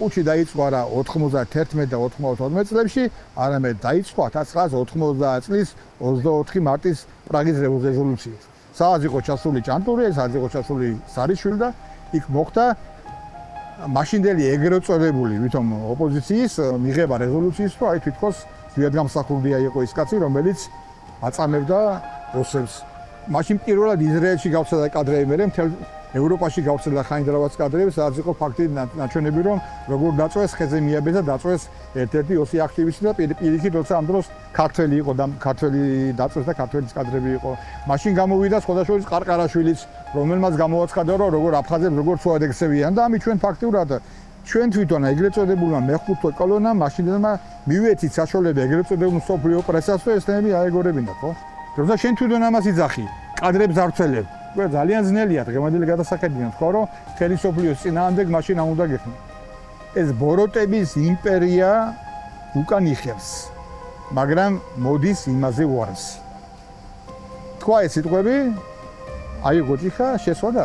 ყუთში დაიწყო არა 91 და 92 წლებში, არამედ დაიწყო 1990 წლის 24 მარტის პრაღის რეზოლუციით. სადაც იყო ჩასული ჭანტური, სადაც იყო ჩასული სარიშვილი და იქ მოხდა მაშინდელი ეგრეთ წოდებული ვითომ ოპოზიციის მიღება რეზოლუციის, რომ აი თვითონ ზვიადგამსახურდია იყო ის კაცი, რომელიც აწამებდა რუსებს. მაშინ პირველად ისრაელში გავცედა კადრები, მე მთელ ევროპაში გავცედა ხაინდრავაც კადრები, სადაც იყო ფაქტი ნაჩვენები, რომ როგორ დაწვეს ხეზე მიაბეს და დაწვეს ერთ-ერთი ოსი აქტივისტი და პირიქით როცა ამ დროს ქართველი იყო და ქართველი დაწვეს და ქართველის კადრები იყო. მაშინ გამოვიდა სხვადასხვა ყარყარაშვილიც, რომელმაც გამოაცხადა, რომ როგორ აფხაზებს როგორ ცუად ექცევიან და ამით ჩვენ ფაქტიურად ჩვენ თვითონ ეგრეთ წოდებულმა მეხუთე კოლონამ მაშინდელმა მივეცით საშუალება ეგრეთ წოდებულ მსოფლიო პრესას, რომ ეს თემები აეგორებინათ, ხო? როცა შენ თვითონ ამას იძახი, კადრებს არ ვცელებ. ძალიან ძნელია დღევანდელი გადასახედიდან თქვა, რომ მთელი მსოფლიოს წინააღმდეგ მაშინ არ უნდა გეხმო. ეს ბოროტების იმპერია უკან იხევს, მაგრამ მოდის იმაზე უარს. თქვა ეს სიტყვები, აი გოჭიხა შესვა და